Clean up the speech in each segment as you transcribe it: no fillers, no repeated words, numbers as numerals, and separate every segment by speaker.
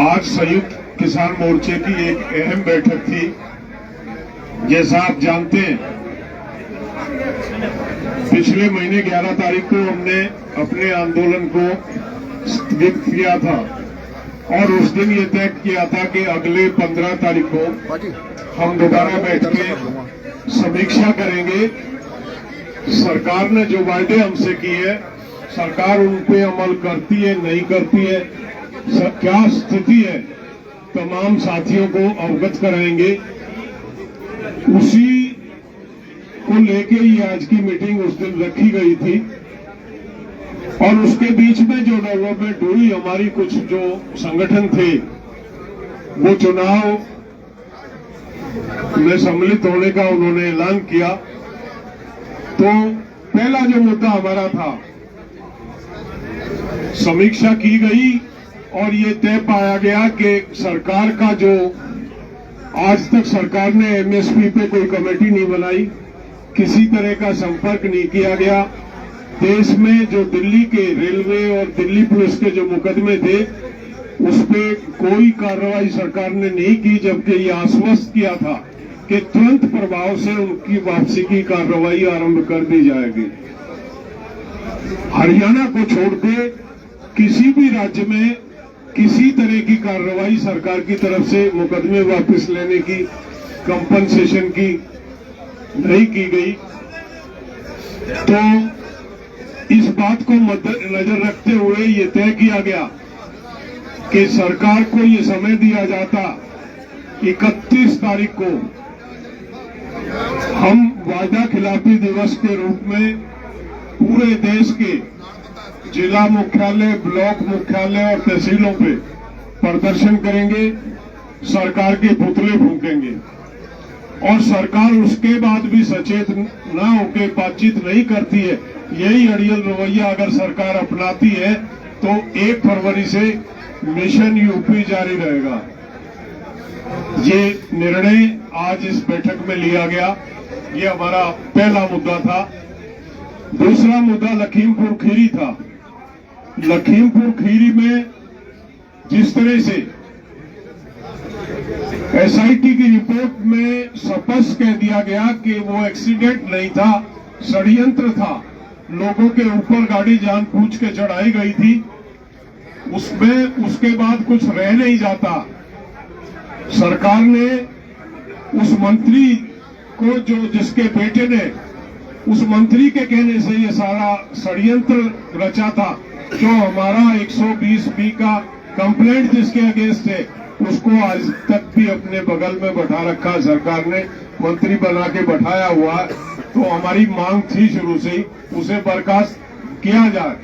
Speaker 1: आज संयुक्त किसान मोर्चे की एक अहम बैठक थी। जैसा आप जानते हैं, पिछले महीने 11 तारीख को हमने अपने आंदोलन को स्थगित किया था और उस दिन ये तय किया था कि अगले 15 तारीख को हम दोबारा बैठ के समीक्षा करेंगे। सरकार ने जो वायदे हमसे किए, सरकार उन पे अमल करती है नहीं करती है, क्या स्थिति है, तमाम साथियों को अवगत कराएंगे। उसी को लेके ही आज की मीटिंग उस दिन रखी गई थी और उसके बीच में जो डेवलपमेंट हुई, हमारी कुछ जो संगठन थे वो चुनाव में सम्मिलित होने का उन्होंने ऐलान किया। तो पहला जो मुद्दा हमारा था, समीक्षा की गई और ये तय पाया गया कि सरकार का जो आज तक सरकार ने एमएसपी पे कोई कमेटी नहीं बनाई, किसी तरह का संपर्क नहीं किया गया। देश में जो दिल्ली के रेलवे और दिल्ली पुलिस के जो मुकदमे थे उस पे कोई कार्रवाई सरकार ने नहीं की, जबकि ये आश्वस्त किया था कि तुरंत प्रभाव से उनकी वापसी की कार्रवाई आरंभ कर दी जाएगी। हरियाणा को छोड़ के किसी भी राज्य में किसी तरह की कार्रवाई सरकार की तरफ से मुकदमे वापस लेने की, कंपनसेशन की नहीं की गई। तो इस बात को नजर रखते हुए ये तय किया गया कि सरकार को ये समय दिया जाता 31 तारीख को हम वादा खिलाफी दिवस के रूप में पूरे देश के जिला मुख्यालय, ब्लॉक मुख्यालय और तहसीलों पे प्रदर्शन करेंगे, सरकार के पुतले फूंकेंगे। और सरकार उसके बाद भी सचेत न होकर बातचीत नहीं करती है, यही अड़ियल रवैया अगर सरकार अपनाती है तो 1 फरवरी से मिशन यूपी जारी रहेगा। ये निर्णय आज इस बैठक में लिया गया। ये हमारा पहला मुद्दा था। दूसरा मुद्दा लखीमपुर खीरी था। लखीमपुर खीरी में जिस तरह से एसआईटी की रिपोर्ट में स्पष्ट कह दिया गया कि वो एक्सीडेंट नहीं था, षड्यंत्र था, लोगों के ऊपर गाड़ी जानबूझ के चढ़ाई गई थी, उसमें उसके बाद कुछ रह नहीं जाता। सरकार ने उस मंत्री को, जो जिसके बेटे ने उस मंत्री के कहने से ये सारा षड्यंत्र रचा था, जो हमारा 120B का कंप्लेंट जिसके अगेंस्ट है उसको आज तक भी अपने बगल में बैठा रखा, सरकार ने मंत्री बना के बैठाया हुआ। तो हमारी मांग थी शुरू से ही उसे बर्खास्त किया जाए।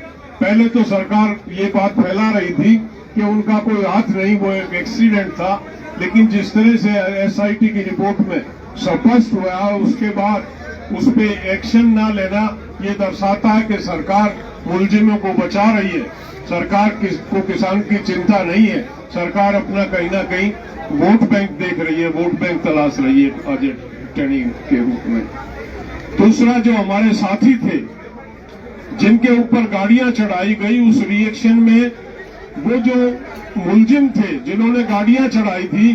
Speaker 1: पहले तो सरकार ये बात फैला रही थी कि उनका कोई हाथ नहीं, वो एक एक्सीडेंट था, लेकिन जिस तरह से एसआईटी की रिपोर्ट में स्पष्ट हुआ, उसके बाद उस पे एक्शन न लेना ये दर्शाता है कि सरकार मुलजिमों को बचा रही है, सरकार को किसान की चिंता नहीं है, सरकार अपना कहीं ना कहीं वोट बैंक देख रही है, वोट बैंक तलाश रही है अजय टनी के रूप में। दूसरा, जो हमारे साथी थे जिनके ऊपर गाड़ियां चढ़ाई गई, उस रिएक्शन में वो जो मुलजिम थे जिन्होंने गाड़ियां चढ़ाई थी,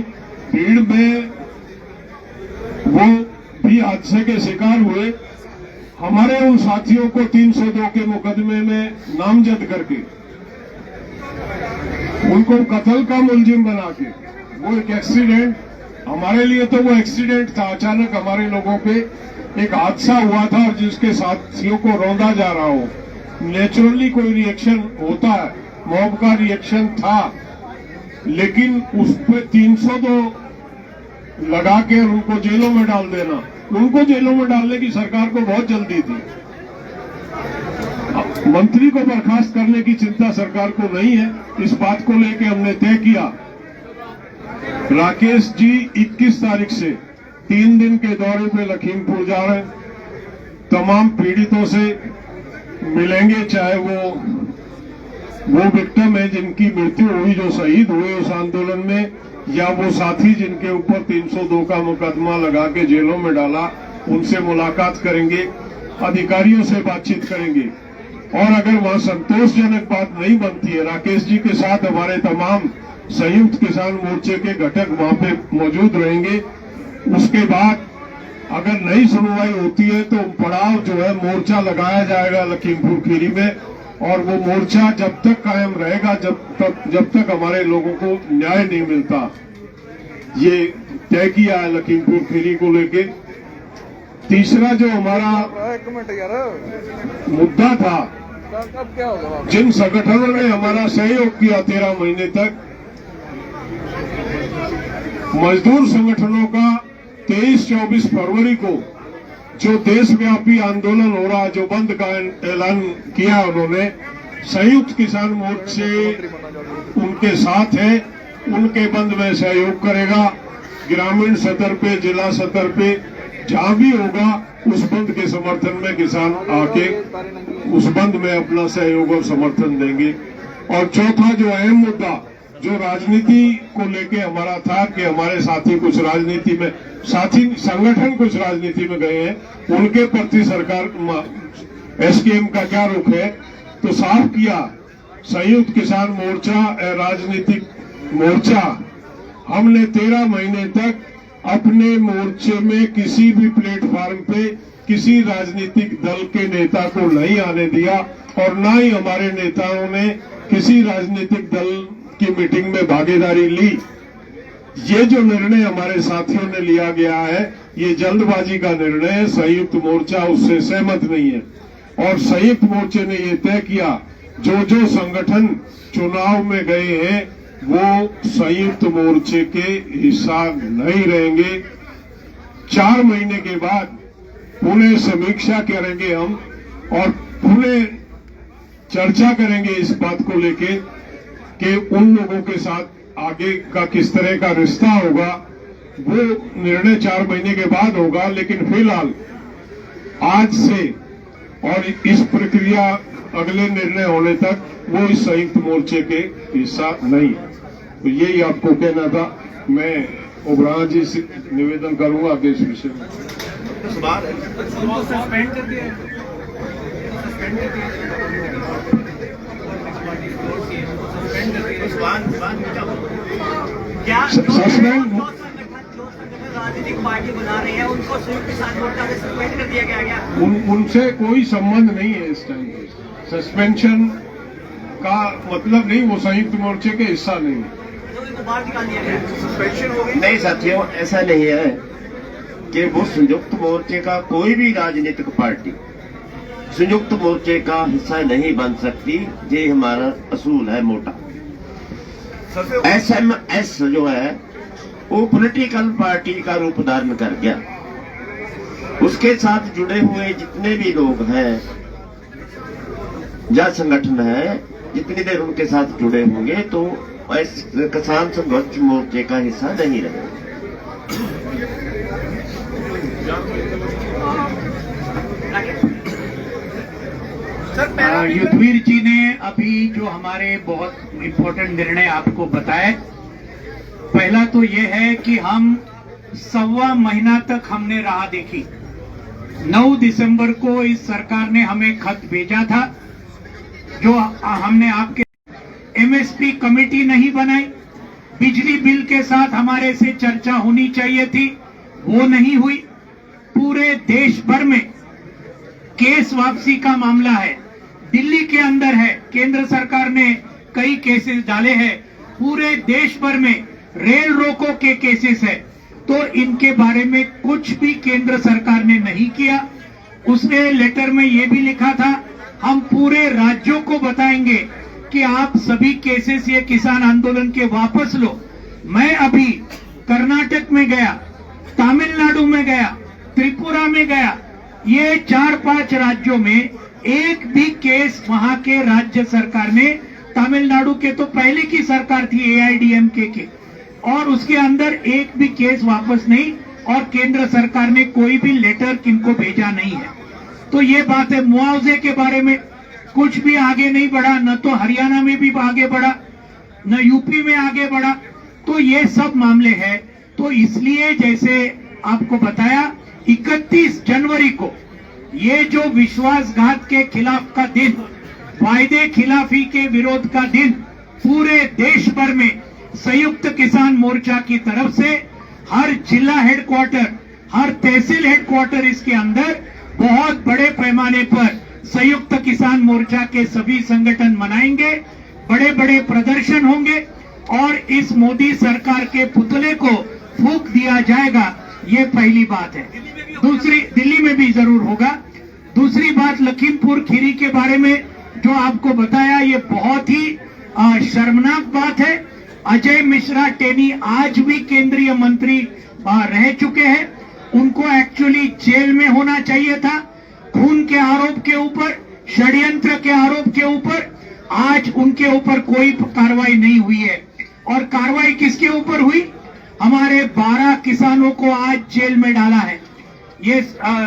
Speaker 1: भीड़ में वो भी हादसे के शिकार हुए। हमारे उन साथियों को 302 के मुकदमे में नामजद करके उनको कत्ल का मुलजिम बना के, वो एक एक्सीडेंट, हमारे लिए तो वो एक्सीडेंट था, अचानक हमारे लोगों पे एक हादसा हुआ था और जिसके साथियों को रौंदा जा रहा हो। नेचुरली कोई रिएक्शन होता है, मॉब का रिएक्शन था, लेकिन उस पर 302 लगा के उनको जेलों में डाल देना, उनको जेलों में डालने की सरकार को बहुत जल्दी थी। मंत्री को बर्खास्त करने की चिंता सरकार को नहीं है। इस बात को लेकर हमने तय किया, राकेश जी 21 तारीख से 3 दिन के दौरे पे लखीमपुर जा रहे हैं, तमाम पीड़ितों से मिलेंगे, चाहे वो विक्टिम है जिनकी मृत्यु हुई, जो शहीद हुए उस आंदोलन में, या वो साथी जिनके ऊपर 302 का मुकदमा लगा के जेलों में डाला, उनसे मुलाकात करेंगे, अधिकारियों से बातचीत करेंगे और अगर वहां संतोषजनक बात नहीं बनती है, राकेश जी के साथ हमारे तमाम संयुक्त किसान मोर्चे के घटक वहां पे मौजूद रहेंगे। उसके बाद अगर नई सुनवाई होती है तो पड़ाव जो है मोर्चा लगाया जाएगा लखीमपुर खीरी में, और वो मोर्चा जब तक कायम रहेगा जब तक हमारे लोगों को न्याय नहीं मिलता। ये तय किया है लखीमपुर खीरी को लेके। तीसरा जो हमारा मुद्दा था, जिन संगठनों ने हमारा सहयोग किया 13 महीने तक, मजदूर संगठनों का 23-24 फरवरी को जो देशव्यापी आंदोलन हो रहा, जो बंद का ऐलान किया उन्होंने, संयुक्त किसान मोर्चे उनके साथ है, उनके बंद में सहयोग करेगा। ग्रामीण स्तर पे, जिला स्तर पे जहां भी होगा उस बंद के समर्थन में किसान आके उस बंद में अपना सहयोग और समर्थन देंगे। और चौथा जो अहम मुद्दा जो राजनीति को लेके हमारा था कि हमारे साथी कुछ राजनीति में, साथी संगठन कुछ राजनीति में गए हैं, उनके प्रति सरकार एसकेएम का क्या रुख है, तो साफ किया संयुक्त किसान मोर्चा राजनीतिक मोर्चा, हमने 13 महीने तक अपने मोर्चे में किसी भी प्लेटफॉर्म पे किसी राजनीतिक दल के नेता को नहीं आने दिया, और न ही हमारे नेताओं ने किसी राजनीतिक दल की मीटिंग में भागीदारी ली। ये जो निर्णय हमारे साथियों ने लिया गया है, ये जल्दबाजी का निर्णय है, संयुक्त मोर्चा उससे सहमत नहीं है। और संयुक्त मोर्चे ने ये तय किया, जो संगठन चुनाव में गए हैं वो संयुक्त मोर्चे के हिस्सा नहीं रहेंगे। 4 महीने के बाद पुनः समीक्षा करेंगे हम, और पुनः चर्चा करेंगे इस बात को लेके कि उन लोगों के साथ आगे का किस तरह का रिश्ता होगा। वो निर्णय 4 महीने के बाद होगा, लेकिन फिलहाल आज से और इस प्रक्रिया अगले निर्णय होने तक वो इस संयुक्त मोर्चे के हिस्सा नहीं है। तो यही आपको कहना था। मैं ओबराय जी से निवेदन करूंगा कि इस विषय में
Speaker 2: सस्पेंड कर दिया, क्या
Speaker 1: सस्पेंड
Speaker 2: राजनीतिक पार्टी बना रहे हैं उनको संयुक्त किसान मोर्चा से सस्पेंड कर दिया गया?
Speaker 1: उनसे कोई संबंध नहीं है इस टाइम। सस्पेंशन का मतलब नहीं, वो संयुक्त मोर्चे के हिस्सा नहीं है।
Speaker 2: बाहर निकाल दिया गया, सस्पेंशन हो गई?
Speaker 3: नहीं साथियों, ऐसा नहीं है कि वो संयुक्त मोर्चे का कोई भी राजनीतिक पार्टी संयुक्त मोर्चे का हिस्सा नहीं बन सकती। ये हमारा असूल है मोटा। एसएमएस जो है वो पॉलिटिकल पार्टी का रूप धारण कर गया। उसके साथ जुड़े हुए जितने भी लोग हैं या संगठन है, जितनी देर उनके साथ जुड़े होंगे तो किसान संघर्ष मोर्चे का हिस्सा नहीं रहे।
Speaker 4: युद्धवीर जी ने अभी जो हमारे बहुत इम्पोर्टेंट निर्णय आपको बताए, पहला तो ये है कि हम 1.25 महीना तक हमने राह देखी। 9 दिसंबर को इस सरकार ने हमें खत भेजा था, जो हमने आपके एमएसपी कमेटी नहीं बनाई, बिजली बिल के साथ हमारे से चर्चा होनी चाहिए थी, वो नहीं हुई। पूरे देश भर में केस वापसी का मामला है, दिल्ली के अंदर है, केंद्र सरकार ने कई केसेस डाले हैं, पूरे देश भर में रेल रोको के केसेस है। तो इनके बारे में कुछ भी केंद्र सरकार ने नहीं किया। उसने लेटर में ये भी लिखा था, हम पूरे राज्यों को बताएंगे कि आप सभी केसेस ये किसान आंदोलन के वापस लो। मैं अभी कर्नाटक में गया, तमिलनाडु में गया, त्रिपुरा में गया, ये 4-5 राज्यों में एक भी केस वहां के राज्य सरकार ने, तमिलनाडु के तो पहले की सरकार थी एआईडीएमके के, और उसके अंदर एक भी केस वापस नहीं, और केंद्र सरकार ने कोई भी लेटर किनको भेजा नहीं है। तो ये बात है। मुआवजे के बारे में कुछ भी आगे नहीं बढ़ा, न तो हरियाणा में भी आगे बढ़ा, न यूपी में आगे बढ़ा। तो ये सब मामले हैं। तो इसलिए जैसे आपको बताया, 31 जनवरी को ये जो विश्वासघात के खिलाफ का दिन वायदे खिलाफी के विरोध का दिन पूरे देश भर में संयुक्त किसान मोर्चा की तरफ से हर जिला हेडक्वार्टर, हर तहसील हेडक्वार्टर इसके अंदर बहुत बड़े पैमाने पर संयुक्त किसान मोर्चा के सभी संगठन मनाएंगे। बड़े बड़े प्रदर्शन होंगे और इस मोदी सरकार के पुतले को फूंक दिया जाएगा। ये पहली बात है। दूसरी, दिल्ली में भी जरूर होगा। दूसरी बात, लखीमपुर खीरी के बारे में जो आपको बताया, ये बहुत ही शर्मनाक बात है। अजय मिश्रा टेनी आज भी केंद्रीय मंत्री रह चुके हैं। उनको एक्चुअली जेल में होना चाहिए था। खून के आरोप के ऊपर, षड्यंत्र के आरोप के ऊपर आज उनके ऊपर कोई कार्रवाई नहीं हुई है। और कार्रवाई किसके ऊपर हुई? हमारे 12 किसानों को आज जेल में डाला है। ये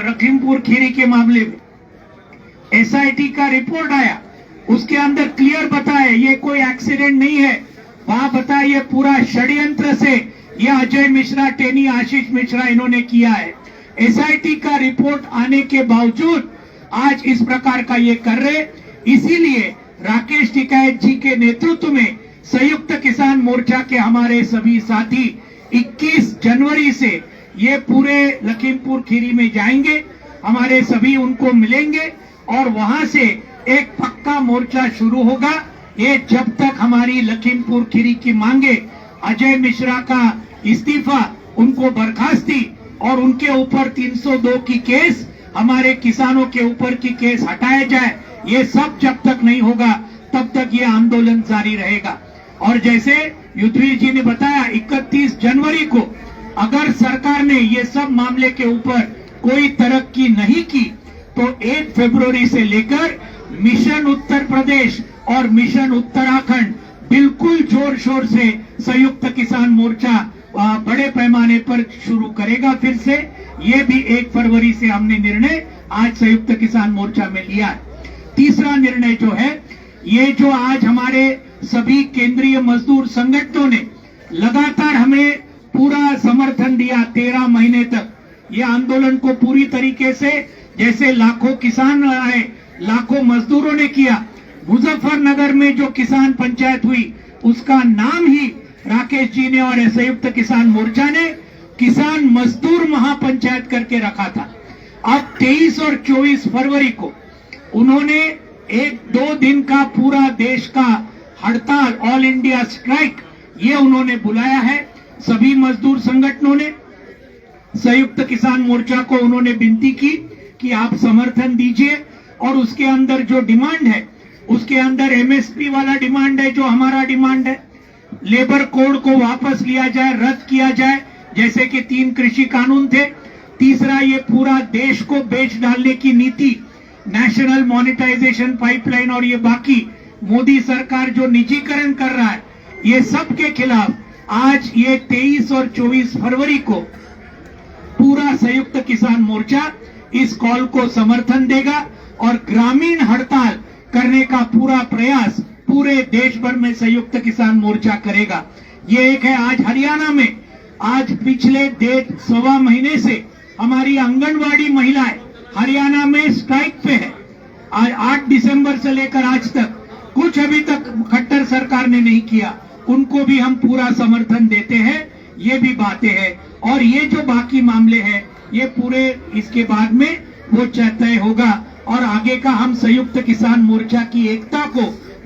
Speaker 4: लखीमपुर खीरी के मामले में एसआईटी का रिपोर्ट आया, उसके अंदर क्लियर बताया ये कोई एक्सीडेंट नहीं है। वहां बताया ये पूरा षड्यंत्र से ये अजय मिश्रा टेनी, आशीष मिश्रा इन्होंने किया है। एसआईटी का रिपोर्ट आने के बावजूद आज इस प्रकार का ये कर रहे। इसीलिए राकेश टिकैत जी के नेतृत्व में संयुक्त किसान मोर्चा के हमारे सभी साथी 21 जनवरी से ये पूरे लखीमपुर खीरी में जाएंगे। हमारे सभी उनको मिलेंगे और वहां से एक पक्का मोर्चा शुरू होगा। ये जब तक हमारी लखीमपुर खीरी की मांगे, अजय मिश्रा का इस्तीफा, उनको बर्खास्ती और उनके ऊपर 302 की केस, हमारे किसानों के ऊपर की केस हटाया जाए, ये सब जब तक नहीं होगा तब तक ये आंदोलन जारी रहेगा। और जैसे युद्धवीर जी ने बताया, 31 जनवरी को अगर सरकार ने ये सब मामले के ऊपर कोई तरक्की नहीं की तो 1 फरवरी से लेकर मिशन उत्तर प्रदेश और मिशन उत्तराखंड बिल्कुल जोर शोर से संयुक्त किसान मोर्चा बड़े पैमाने पर शुरू करेगा फिर से। ये भी 1 फरवरी से हमने निर्णय आज संयुक्त किसान मोर्चा में लिया है। तीसरा निर्णय जो है, ये जो आज हमारे सभी केंद्रीय मजदूर संगठनों ने लगातार हमें पूरा समर्थन दिया 13 महीने तक, ये आंदोलन को पूरी तरीके से, जैसे लाखों किसान आए, लाखों मजदूरों ने किया। मुजफ्फरनगर में जो किसान पंचायत हुई उसका नाम ही राकेश जी ने और संयुक्त किसान मोर्चा ने किसान मजदूर महापंचायत करके रखा था। अब 23 और 24 फरवरी को उन्होंने 1-2 दिन का पूरा देश का हड़ताल, ऑल इंडिया स्ट्राइक, ये उन्होंने बुलाया है। सभी मजदूर संगठनों ने, संयुक्त किसान मोर्चा को उन्होंने विनती की कि आप समर्थन दीजिए और उसके अंदर जो डिमांड है, उसके अंदर एमएसपी वाला डिमांड है, जो हमारा डिमांड है, लेबर कोड को वापस लिया जाए, रद्द किया जाए, जैसे कि 3 कृषि कानून थे। तीसरा, ये पूरा देश को बेच डालने की नीति, नेशनल मॉनेटाइजेशन पाइपलाइन और ये बाकी मोदी सरकार जो निजीकरण कर रहा है, ये सब के खिलाफ आज ये 23 और 24 फरवरी को पूरा संयुक्त किसान मोर्चा इस कॉल को समर्थन देगा और ग्रामीण हड़ताल करने का पूरा प्रयास पूरे देश भर में संयुक्त किसान मोर्चा करेगा। ये एक है। आज हरियाणा में, आज पिछले 1.5 महीने से हमारी आंगनवाड़ी महिलाएं हरियाणा में स्ट्राइक पे है। आज 8 दिसंबर से लेकर आज तक कुछ अभी तक खट्टर सरकार ने नहीं किया, उनको भी हम पूरा समर्थन देते हैं। ये भी बातें हैं और ये जो बाकी मामले हैं, ये पूरे इसके बाद में वो तय होगा और आगे का हम संयुक्त किसान मोर्चा की एकता को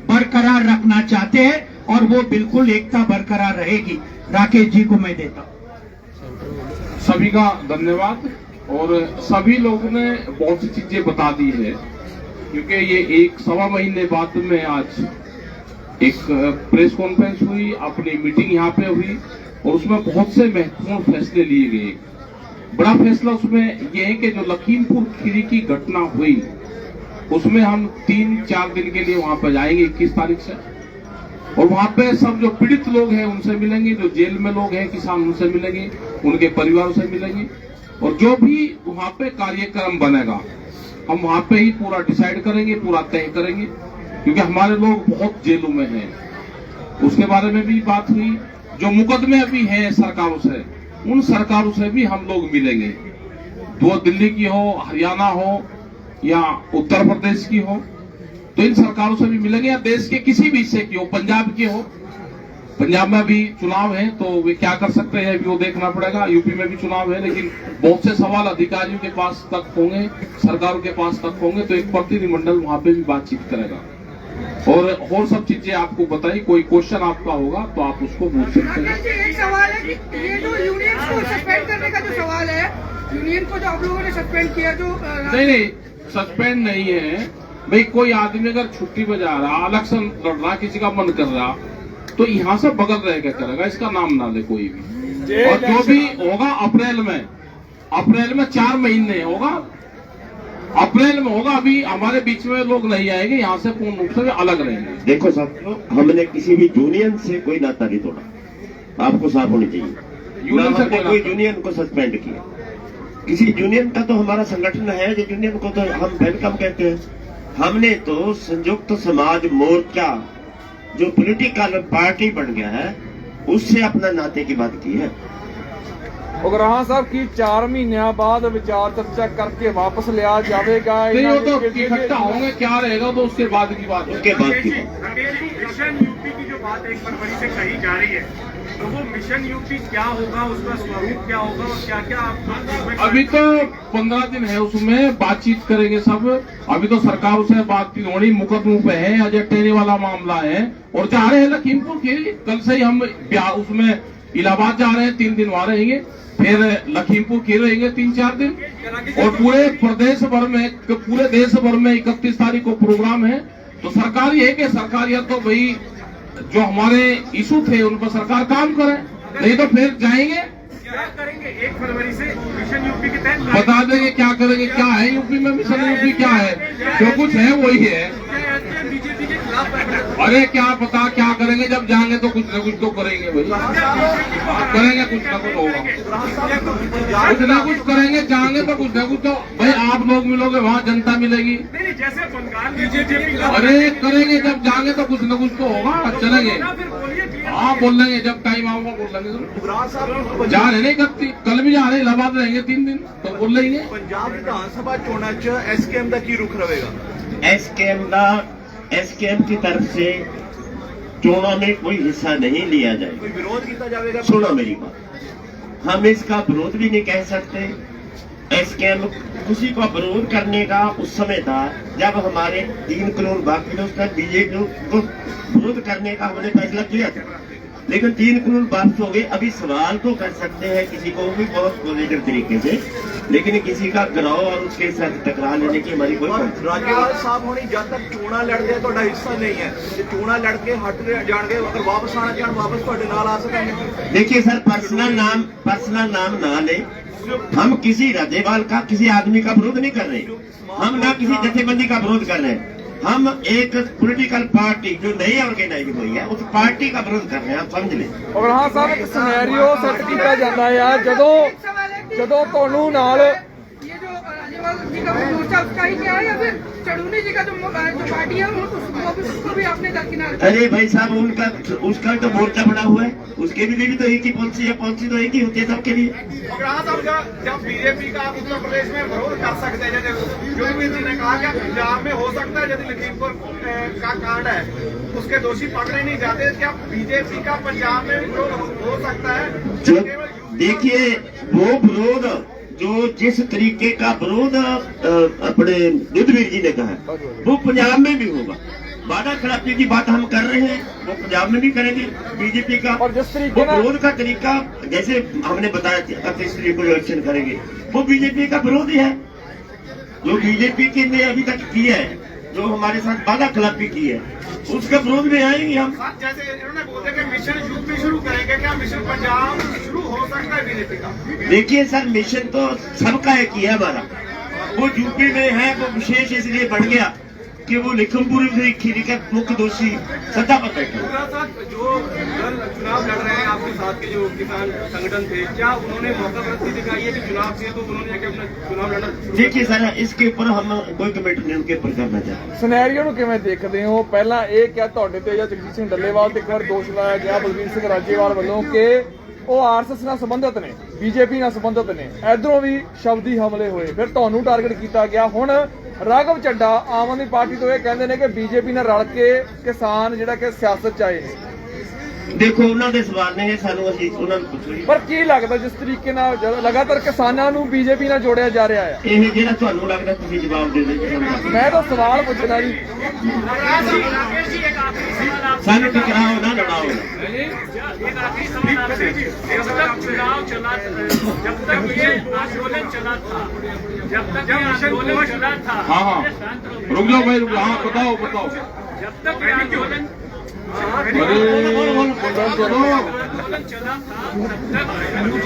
Speaker 4: बरकरार रखना चाहते हैं और वो बिल्कुल एकता बरकरार रहेगी। राकेश जी को मैं देता हूँ।
Speaker 5: सभी का धन्यवाद। और सभी लोगों ने बहुत सी चीजें बता दी है, क्योंकि ये 1-1.25 महीने बाद में आज एक प्रेस कॉन्फ्रेंस हुई, अपनी मीटिंग यहाँ पे हुई और उसमें बहुत से महत्वपूर्ण फैसले लिए गए। बड़ा फैसला उसमें यह है कि जो लखीमपुर खीरी की घटना हुई, उसमें हम 3-4 दिन के लिए वहां पर जाएंगे 21 तारीख से, और वहां पे सब जो पीड़ित लोग हैं उनसे मिलेंगे, जो जेल में लोग हैं किसान उनसे मिलेंगे, उनके परिवारों से मिलेंगे, और जो भी वहां पे कार्यक्रम बनेगा हम वहां पे ही पूरा डिसाइड करेंगे, पूरा तय करेंगे, क्योंकि हमारे लोग बहुत जेलों में हैं। उसके बारे में भी बात हुई। जो मुकदमे अभी हैं सरकारों से, उन सरकारों से भी हम लोग मिलेंगे, वो दिल्ली की हो, हरियाणा हो या उत्तर प्रदेश की हो, तो इन सरकारों से भी मिलेंगे, या देश के किसी भी हिस्से की हो, पंजाब की हो, पंजाब में अभी चुनाव है तो वे क्या कर सकते हैं अभी वो देखना पड़ेगा। यूपी में भी चुनाव है, लेकिन बहुत से सवाल अधिकारियों के पास तक होंगे, सरकारों के पास तक होंगे, तो एक प्रतिनिधिमंडल वहां पे भी बातचीत करेगा और सब चीजें आपको बताई। कोई क्वेश्चन आपका होगा तो आप उसको पूछ सकते हैं।
Speaker 6: एक सवाल है कि ये जो यूनियन को सस्पेंड करने का जो सवाल है, यूनियन को जो आप लोगों ने सस्पेंड किया, जो
Speaker 5: नहीं सस्पेंड नहीं है भाई। कोई आदमी अगर छुट्टी पे जा रहा, इलेक्शन लड़ रहा, किसी का मन कर रहा, तो यहाँ से बगल रह के करेगा, इसका नाम ना ले कोई भी। और जो भी होगा अप्रैल में 4 महीने होगा, अप्रैल में होगा। अभी हमारे बीच में लोग नहीं आएंगे, यहाँ से पूर्ण रूप से अलग रहेंगे।
Speaker 3: देखो साथियों, हमने किसी भी यूनियन से कोई नाता नहीं तोड़ा, आपको साफ होनी चाहिए।
Speaker 5: यूनियन से
Speaker 3: कोई यूनियन को सस्पेंड किया, किसी यूनियन का तो हमारा संगठन है, जो यूनियन को तो हम वेलकम कहते हैं। हमने तो संयुक्त समाज मोर्चा जो पॉलिटिकल पार्टी बन गया है, उससे अपना नाते की बात की है।
Speaker 7: उग्राहा साहब की 4 महीनों बाद विचार चर्चा करके वापस लिया जाएगा।
Speaker 5: नहीं, वो तो इकट्ठा होंगे, क्या रहेगा तो उसके बाद की बात।
Speaker 3: उसके बाद की बात।
Speaker 8: मिशन यूपी की जो बात 1 फरवरी से कही जा रही है, तो वो मिशन यूपी क्या होगा, उसका स्वरूप क्या होगा और क्या क्या आप
Speaker 5: अभी तो 15 दिन है, उसमें बातचीत करेंगे सब। अभी तो सरकार से बातचीत होनी, मुकदमों पे है, अजय टेनी वाला मामला है और जा रहे हैं लखीमपुर की। कल से ही हम उसमें इलाहाबाद जा रहे हैं, 3 दिन वहां रहेंगे, फिर लखीमपुर की रहेंगे 3-4 दिन, और पूरे प्रदेश भर में, पूरे देश भर में 31 तारीख को प्रोग्राम है। तो सरकार ये है कि सरकार या तो भाई जो हमारे इशू थे उन पर सरकार काम करे, नहीं तो फिर जाएंगे।
Speaker 8: क्या करेंगे 1 फरवरी से मिशन यूपी के तहत?
Speaker 5: बता देंगे क्या करेंगे, क्या है यूपी में मिशन यूपी क्या है, जो कुछ है वही है।
Speaker 8: बीजेपी के खिलाफ
Speaker 5: अरे क्या पता क्या करेंगे, जब जाएंगे तो कुछ न कुछ तो करेंगे भाई, करेंगे कुछ न कुछ होगा, कुछ न कुछ करेंगे, जाएंगे तो कुछ न कुछ तो भाई आप लोग मिलोगे, वहाँ जनता मिलेगी।
Speaker 8: नहीं, जैसे बंगाल बीजेपी
Speaker 5: अरे करेंगे, जब जाएंगे तो कुछ न कुछ तो होगा, चलेंगे। हाँ बोल लेंगे, जब टाइम आऊंगा बोल लेंगे। जा रहे नहीं करती, कल भी जा रहे, इलाहाबाद रहेंगे 3 दिन, तो बोल लेंगे।
Speaker 9: पंजाब विधानसभा चोणां च एसकेएम का की रुख रहेगा?
Speaker 3: एसकेएम की तरफ से चोणों में कोई हिस्सा नहीं लिया जाएगा।
Speaker 9: कोई विरोध किया जाएगा?
Speaker 3: सुनो मेरी बात, हम इसका विरोध भी नहीं कह सकते। एसकेएम किसी को विरोध करने का उस समय था जब हमारे 3 कानून बाकी थे, उसका बीजेपी को विरोध करने का हमने फैसला किया था, लेकिन 3 कानून वापस हो गए। अभी सवाल तो कर सकते हैं किसी को भी बहुत पॉजिटिव तरीके से, लेकिन किसी का गिराव और उसके साथ टकरा लेने की हमारी कोई
Speaker 9: राज्यपाल साहब होनी जब तक चोणा लड़ते तो हिस्सा नहीं है, चोणा लड़के हट जाएंगे, अगर वापस आना चाहन वापस नाल आ सकेंगे।
Speaker 3: देखिए सर, पर्सनल नाम ना ले। हम किसी राज्यपाल का, किसी आदमी का विरोध नहीं कर रहे, हम ना किसी जथेबंदी का विरोध कर रहे हैं। हम एक पॉलिटिकल पार्टी जो नई ऑर्गेनाइज हुई है उस पार्टी का विरोध कर रहे हैं, आप समझ लें।
Speaker 7: उग्राहा साहब एक सिनेरियो सेट किया जाता है, ਜਦੋਂ ਤੁਹਾਨੂੰ ਨਾਲ
Speaker 6: ये जो राज्यपाल जी का मोर्चा उसका ही क्या है, या फिर चढ़ूनी जी का जो पार्टी है उसको भी आपने दरकिनार?
Speaker 3: अरे भाई साहब, उसका तो मोर्चा बना हुआ है, उसके भी लिए तो एक ही पॉलिसी है, पॉलिसी तो एक ही होती है सबके लिए।
Speaker 8: जब बीजेपी का उत्तर प्रदेश में विरोध कर सकते हैं, जैसे योगी जी ने कहा कि पंजाब में हो सकता है यदि लखीमपुर का कांड है उसके दोषी पकड़े नहीं जाते, क्या बीजेपी का पंजाब में विरोध हो सकता है?
Speaker 3: देखिए, वो विरोध जो जिस तरीके का विरोध अपने युद्धवीर जी ने कहा वो पंजाब में भी होगा। वादा खिलाफी की बात हम कर रहे हैं, वो पंजाब में भी करेंगे बीजेपी का।
Speaker 7: और जिस तरीके
Speaker 3: वो विरोध का तरीका जैसे हमने बताया 31 तरीक को इलेक्शन करेंगे, वो बीजेपी का विरोध ही है। जो बीजेपी की ने अभी तक किया है, जो हमारे साथ वादा खिलाफी की है, उसका विरोध में आएंगे हम।
Speaker 8: जैसे इन्होंने बोला कि मिशन यूपी शुरू करेंगे, क्या मिशन पंजाब शुरू हो सकता है बीजेपी का?
Speaker 3: देखिए सर, मिशन तो सबका एक ही है हमारा, वो यूपी में है, वो विशेष इसलिए बढ़ गया कि वो लखीमपुर खीरी का मुख्य दोषी सत्ता पर बैठे।
Speaker 8: जो दल चुनाव लड़ रहे हैं आपके साथ के जो किसान संगठन थे, क्या उन्होंने मौका प्रस्ती दिखाई है कि चुनाव से तो उन्होंने जाके अपना चुनाव लड़ना?
Speaker 3: देखिए सर, इसके ऊपर हम कोई कमेटी नहीं उनके ऊपर करना चाहते।
Speaker 7: ਸਿਨੈਰੀਓ ਨੂੰ ਕਿਵੇਂ ਦੇਖਦੇ ਹੋ? ਪਹਿਲਾਂ ਇਹ ਕਿਹਾ ਤੁਹਾਡੇ ਤੇ ਜਾਂ ਜਗਜੀਤ ਸਿੰਘ ਡੱਲੇਵਾਲ ਤੇ ਇੱਕ ਵਾਰ ਦੋਸ਼ ਲਾਇਆ ਗਿਆ ਬਲਵੀਰ ਸਿੰਘ ਰਾਜੇਵਾਲ ਵੱਲੋਂ ਕਿ ਉਹ ਆਰਐਸਐਸ ਨਾਲ ਸੰਬੰਧਿਤ ਨੇ, ਬੀਜੇਪੀ ਨਾਲ ਸੰਬੰਧਿਤ ਨੇ, ਇਧਰੋਂ ਵੀ ਸ਼ਬਦੀ ਹਮਲੇ ਹੋਏ, ਫਿਰ ਤੁਹਾਨੂੰ ਟਾਰਗੇਟ ਕੀਤਾ ਗਿਆ। ਹੁਣ ਰਾਘਵ ਚੱਡਾ ਆਮ ਆਦਮੀ ਪਾਰਟੀ ਤੋਂ ਇਹ ਕਹਿੰਦੇ ਨੇ ਕਿ ਬੀਜੇਪੀ ਨਾਲ ਰਲ ਕੇ ਕਿਸਾਨ ਜਿਹੜਾ ਕਿ ਸਿਆਸਤ 'ਚ ਆਏ ਨੇ।
Speaker 3: ਦੇਖੋ ਉਹਨਾਂ ਦੇ ਸਵਾਲ ਨੇ ਸਾਨੂੰ, ਅਸੀਂ ਉਹਨਾਂ ਨੂੰ ਪੁੱਛੋ ਜੀ।
Speaker 7: ਪਰ ਕੀ ਲੱਗਦਾ ਜਿਸ ਤਰੀਕੇ ਨਾਲ ਲਗਾਤਾਰ ਕਿਸਾਨਾਂ ਨੂੰ ਬੀਜੇਪੀ ਨਾਲ ਜੋੜਿਆ ਜਾ ਰਿਹਾ ਹੈ,
Speaker 3: ਇਹ ਜਿਹੜਾ ਤੁਹਾਨੂੰ ਲੱਗਦਾ ਤੁਸੀਂ ਜਵਾਬ ਦੇ ਦਿਓ।
Speaker 7: ਮੈਂ ਤਾਂ ਸਵਾਲ ਪੁੱਛਣਾ ਜੀ।
Speaker 2: राकेश जी एक आखिरी सवाल आप
Speaker 3: ਸਾਨੂੰ टकराओ ना लड़ाओ।
Speaker 2: एक आखिरी सवाल आपसे। जब तक चुनाव चला, जब तक ये आंदोलन चला था, जब तक ये आंदोलन चला था,
Speaker 5: हाँ हाँ रुक जाओ भाई, रुक जाओ। हाँ बताओ बताओ।
Speaker 2: जब तक ये आंदोलन
Speaker 5: अरे
Speaker 2: आंदोलन चला था तब तक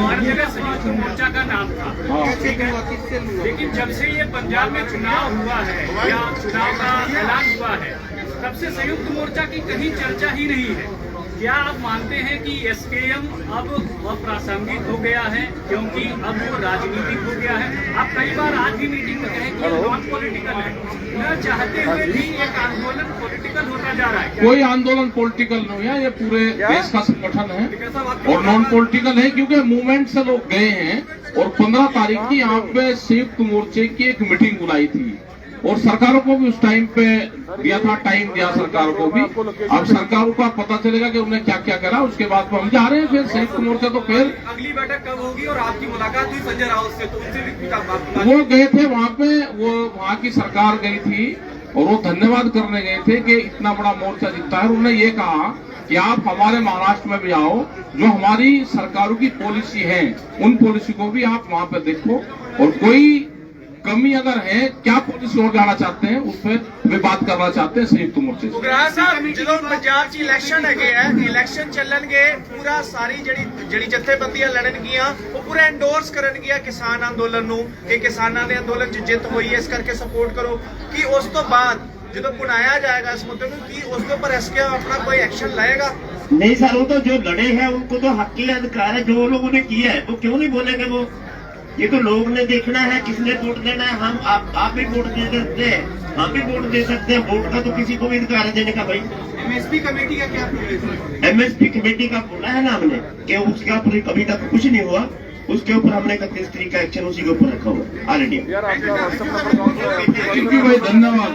Speaker 2: हर जगह संयुक्त मोर्चा का नाम था। लेकिन जब से ये पंजाब में चुनाव हुआ है या चुनाव का ऐलान हुआ है, तब से संयुक्त मोर्चा की कहीं चर्चा ही नहीं है। क्या आप मानते हैं कि एसकेएम अब अप्रासंगिक हो गया है क्योंकि अब वो राजनीतिक हो गया है? आप कई बार आज की मीटिंग में कहें कि नॉन पॉलिटिकल है, न चाहते हुए भी एक आंदोलन पॉलिटिकल होता जा रहा है।
Speaker 5: कोई आंदोलन पॉलिटिकल नहीं है, ये पूरे देश का संगठन है और नॉन पॉलिटिकल है, क्योंकि मूवमेंट से लोग गए हैं। और 15 तारीख की यहाँ पे संयुक्त मोर्चे की एक मीटिंग बुलाई थी और सरकारों को भी उस टाइम पे दिया था, टाइम दिया सरकारों को भी। अब सरकारों का पता चलेगा कि उन्हें क्या क्या करा, उसके बाद हम जा रहे हैं फिर संयुक्त मोर्चा। तो फिर
Speaker 8: अगली बैठक कब होगी और आपकी मुलाकात हुई संजय राउत से, तो उनसे भी
Speaker 5: वो गए थे वहाँ पे, वो वहाँ की सरकार गई थी और वो धन्यवाद करने गए थे कि इतना बड़ा मोर्चा जीता है। उन्होंने ये कहा कि आप हमारे महाराष्ट्र में भी आओ, जो हमारी सरकारों की पॉलिसी है उन पॉलिसी को भी आप वहाँ पे देखो, और कोई कमी अगर है, क्या पॉलिसी और जाना चाहते हैं उस पर वे बात करना चाहते हैं संयुक्त मोर्चे से।
Speaker 8: ਉਗਰਾਹ ਸਾਹਿਬ ਜਦੋਂ ਪੰਜਾਬ 'ਚ ਇਲੈਕਸ਼ਨ ਹੈਗੇ ਆ, ਇਲੈਕਸ਼ਨ ਚੱਲਣਗੇ, ਪੂਰਾ ਸਾਰੀ ਜਿਹੜੀ ਜਥੇਬੰਦੀਆਂ ਲੜਨਗੀਆਂ ਉਹ ਪੂਰਾ ਐਂਡੋਰਸ ਕਰਨਗੀਆਂ ਕਿਸਾਨ ਅੰਦੋਲਨ ਨੂੰ ਕਿ ਕਿਸਾਨਾਂ ਦੇ ਅੰਦੋਲਨ 'ਚ ਜਿੱਤ ਹੋਈ ਹੈ, ਇਸ ਕਰਕੇ ਸਪੋਰਟ ਕਰੋ। ਕਿ ਉਸ ਤੋਂ ਬਾਅਦ ਜਦੋਂ ਪੁਣਾਇਆ ਜਾਏਗਾ ਇਸ ਮੁੱਦੇ ਨੂੰ, ਕੀ ਉਸ ਦੇ ਉੱਪਰ ਐਸਕੇ ਆਪਣਾ ਕੋਈ एक्शन लाएगा?
Speaker 3: नहीं सर, वो तो जो लड़े हैं उनको तो हक की अधिकार है, जो लोगों ने किया है वो क्यों नहीं बोलेंगे। वो ये तो लोग ने देखना है किसने वोट देना है। हम आप भी वोट दे सकते हैं, हम भी वोट दे सकते हैं। वोट का तो किसी को भी अधिकार है देने का भाई।
Speaker 8: एमएसपी कमेटी का क्या?
Speaker 3: एमएसपी कमेटी का बोला है ना हमने कि उसके ऊपर अभी तक कुछ नहीं हुआ, उसके ऊपर हमने 31 तारीख का एक्शन उसी के ऊपर रखा हुआ ऑलरेडी।
Speaker 7: यार आपका व्हाट्सएप नंबर कौन सा है?
Speaker 5: थैंक यू भाई, धन्यवाद।